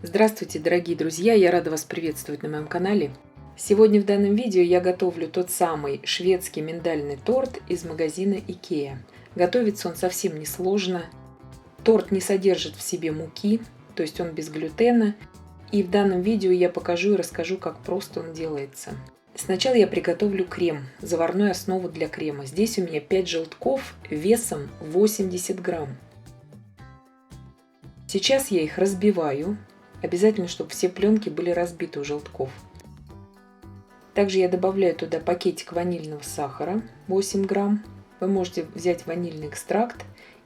Здравствуйте, дорогие друзья! Я рада вас приветствовать на моем канале. Сегодня в данном видео я готовлю тот самый шведский миндальный торт из магазина IKEA. Готовится он совсем несложно. Торт не содержит в себе муки, то есть он без глютена. И в данном видео я покажу и расскажу, как просто он делается. Сначала я приготовлю крем, заварную основу для крема. Здесь у меня 5 желтков весом 80 грамм. Сейчас я их разбиваю. Обязательно, чтобы все пленки были разбиты у желтков. Также я добавляю туда пакетик ванильного сахара 8 грамм. Вы можете взять ванильный экстракт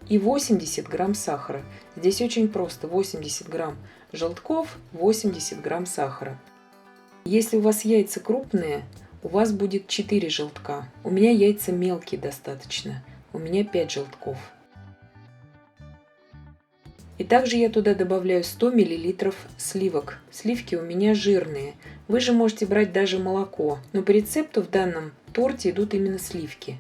и 80 грамм сахара. Здесь очень просто. 80 грамм желтков, 80 грамм сахара. Если у вас яйца крупные, у вас будет 4 желтка. У меня яйца мелкие достаточно. У меня 5 желтков. И также я туда добавляю 100 мл сливок. Сливки у меня жирные. Вы же можете брать даже молоко, но по рецепту в данном торте идут именно сливки.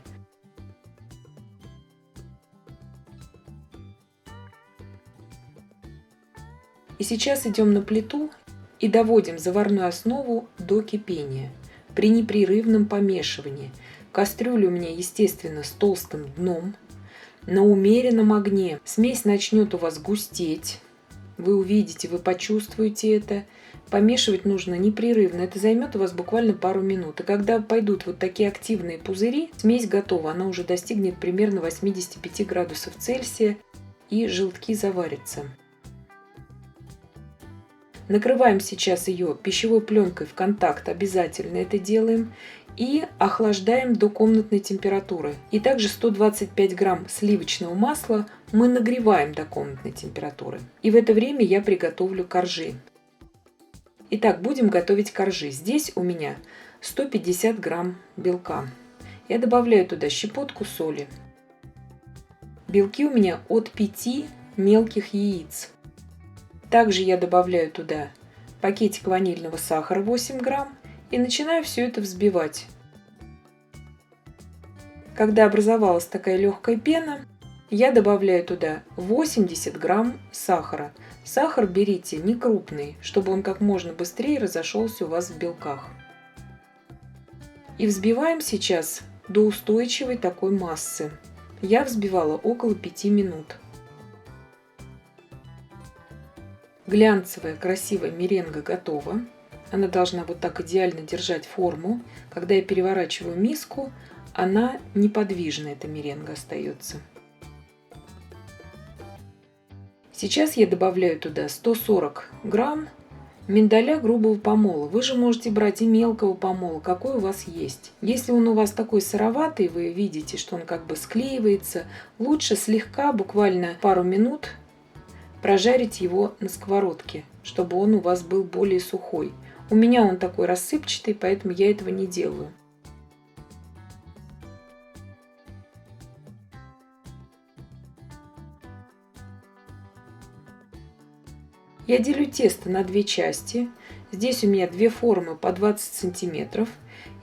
И сейчас идем на плиту и доводим заварную основу до кипения при непрерывном помешивании. Кастрюля у меня, естественно, с толстым дном. На умеренном огне смесь начнет у вас густеть. Вы увидите, вы почувствуете это. Помешивать нужно непрерывно. Это займет у вас буквально пару минут. И когда пойдут вот такие активные пузыри, смесь готова. Она уже достигнет примерно 85 градусов Цельсия. И желтки заварятся. Накрываем сейчас ее пищевой пленкой в контакт. Обязательно это делаем. И охлаждаем до комнатной температуры. И также 125 грамм сливочного масла мы нагреваем до комнатной температуры. И в это время я приготовлю коржи. Итак, будем готовить коржи. Здесь у меня 150 грамм белка. Я добавляю туда щепотку соли. Белки у меня от 5 мелких яиц. Также я добавляю туда пакетик ванильного сахара 8 грамм. И начинаю все это взбивать. Когда образовалась такая легкая пена, я добавляю туда 80 грамм сахара. Сахар берите не крупный, чтобы он как можно быстрее разошелся у вас в белках. И взбиваем сейчас до устойчивой такой массы. Я взбивала около 5 минут. Глянцевая красивая меренга готова. Она должна вот так идеально держать форму. Когда я переворачиваю миску, она неподвижна, эта меренга остается. Сейчас я добавляю туда 140 грамм миндаля грубого помола. Вы же можете брать и мелкого помола, какой у вас есть. Если он у вас такой сыроватый, вы видите, что он как бы склеивается, лучше слегка, буквально пару минут, прожарить его на сковородке, чтобы он у вас был более сухой. У меня он такой рассыпчатый, поэтому я этого не делаю. Я делю тесто на две части. Здесь у меня две формы по 20 сантиметров.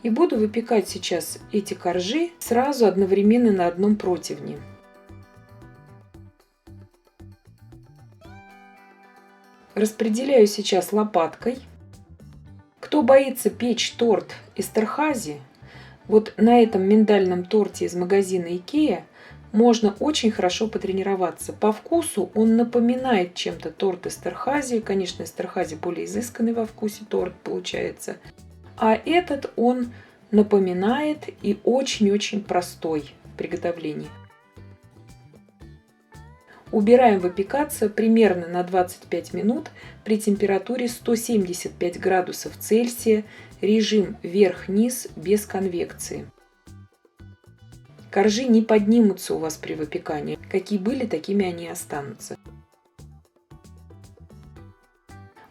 И буду выпекать сейчас эти коржи сразу одновременно на одном противне. Распределяю сейчас лопаткой. Кто боится печь торт Эстерхази, вот на этом миндальном торте из магазина IKEA можно очень хорошо потренироваться. По вкусу он напоминает чем-то торт Эстерхази. Конечно, Эстерхази более изысканный во вкусе торт получается. А этот он напоминает и очень-очень простой в приготовлении. Убираем выпекаться примерно на 25 минут при температуре 175 градусов Цельсия, режим вверх-вниз без конвекции. Коржи не поднимутся у вас при выпекании. Какие были, такими они и останутся.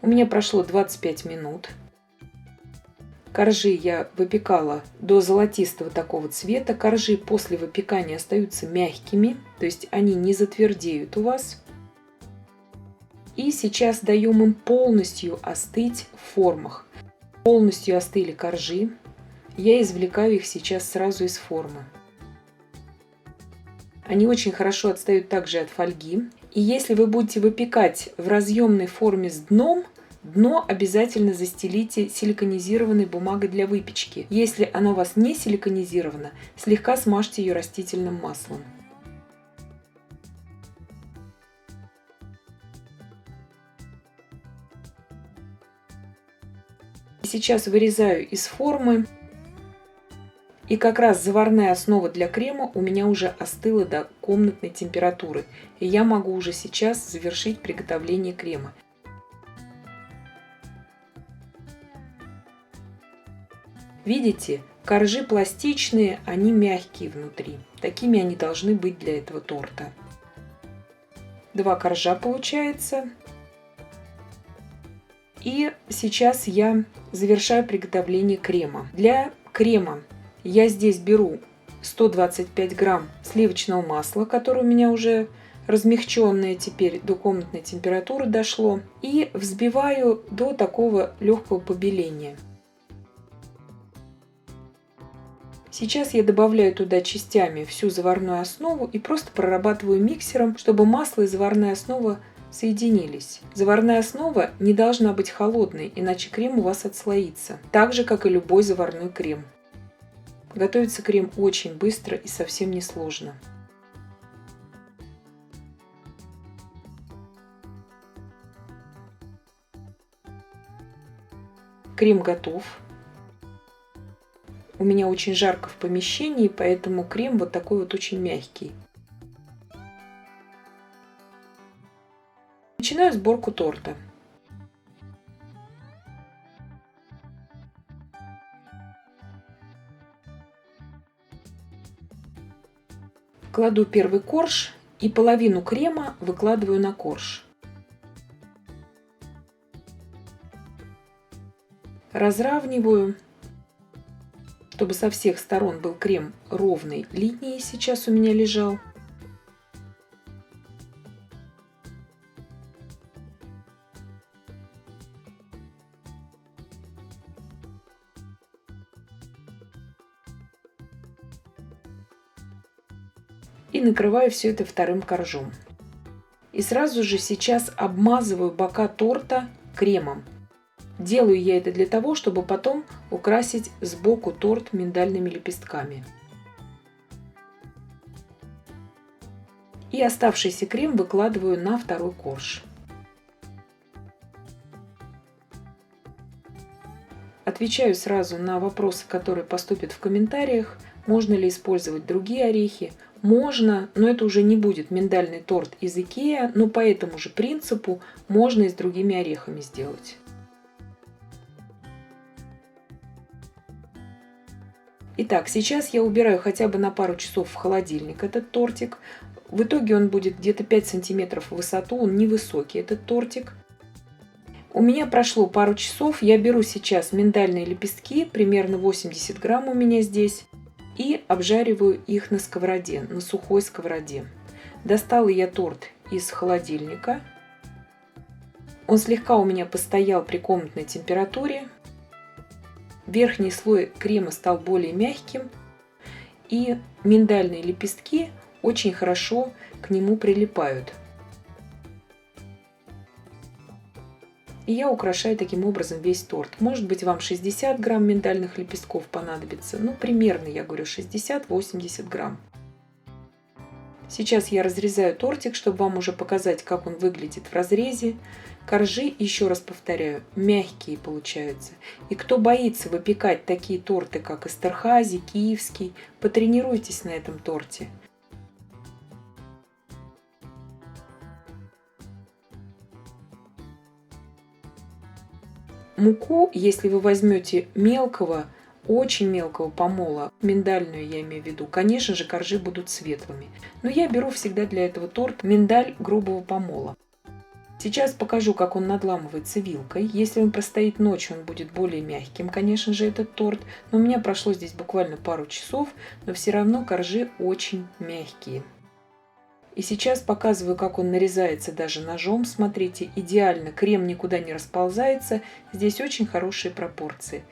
У меня прошло 25 минут. Коржи я выпекала до золотистого такого цвета. Коржи после выпекания остаются мягкими, то есть они не затвердеют у вас. И сейчас даем им полностью остыть в формах. Полностью остыли коржи. Я извлекаю их сейчас сразу из формы. Они очень хорошо отстают также от фольги. И если вы будете выпекать в разъемной форме с дном, дно обязательно застелите силиконизированной бумагой для выпечки. Если она у вас не силиконизирована, слегка смажьте ее растительным маслом. Сейчас вырезаю из формы. И как раз заварная основа для крема у меня уже остыла до комнатной температуры. И я могу уже сейчас завершить приготовление крема. Видите, коржи пластичные, они мягкие внутри. Такими они должны быть для этого торта. 2 коржа получается. И сейчас я завершаю приготовление крема. Для крема я здесь беру 125 грамм сливочного масла, которое у меня уже размягченное теперь до комнатной температуры дошло. И взбиваю до такого легкого побеления. Сейчас я добавляю туда частями всю заварную основу и просто прорабатываю миксером, чтобы масло и заварная основа соединились. Заварная основа не должна быть холодной, иначе крем у вас отслоится. Так же, как и любой заварной крем. Готовится крем очень быстро и совсем не сложно. Крем готов. У меня очень жарко в помещении, поэтому крем вот такой вот очень мягкий. Начинаю сборку торта. Кладу первый корж и половину крема выкладываю на корж. Разравниваю, чтобы со всех сторон был крем ровной линией, сейчас у меня лежал. И накрываю все это вторым коржом. И сразу же сейчас обмазываю бока торта кремом. Делаю я это для того, чтобы потом украсить сбоку торт миндальными лепестками. И оставшийся крем выкладываю на второй корж. Отвечаю сразу на вопросы, которые поступят в комментариях. Можно ли использовать другие орехи? Можно, но это уже не будет миндальный торт из Икеа, но по этому же принципу можно и с другими орехами сделать. Итак, сейчас я убираю хотя бы на пару часов в холодильник этот тортик. В итоге он будет где-то 5 сантиметров в высоту, он невысокий, этот тортик. У меня прошло пару часов, я беру сейчас миндальные лепестки, примерно 80 грамм у меня здесь, и обжариваю их на сковороде, на сухой сковороде. Достала я торт из холодильника. Он слегка у меня постоял при комнатной температуре. Верхний слой крема стал более мягким, и миндальные лепестки очень хорошо к нему прилипают. И я украшаю таким образом весь торт. Может быть, вам 60 грамм миндальных лепестков понадобится. Ну, примерно, я говорю, 60-80 грамм. Сейчас я разрезаю тортик, чтобы вам уже показать, как он выглядит в разрезе. Коржи, еще раз повторяю, мягкие получаются. И кто боится выпекать такие торты, как Эстерхази, Киевский, потренируйтесь на этом торте. Муку, если вы возьмете мелкого, очень мелкого помола, миндальную я имею в виду, конечно же, коржи будут светлыми. Но я беру всегда для этого торта миндаль грубого помола. Сейчас покажу, как он надламывается вилкой. Если он простоит ночь, он будет более мягким, конечно же, этот торт. Но у меня прошло здесь буквально пару часов, но все равно коржи очень мягкие. И сейчас показываю, как он нарезается даже ножом. Смотрите, идеально, крем никуда не расползается. Здесь очень хорошие пропорции.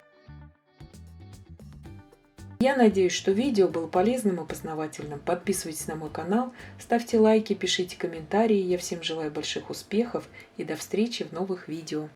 Я надеюсь, что видео было полезным и познавательным. Подписывайтесь на мой канал, ставьте лайки, пишите комментарии. Я всем желаю больших успехов и до встречи в новых видео.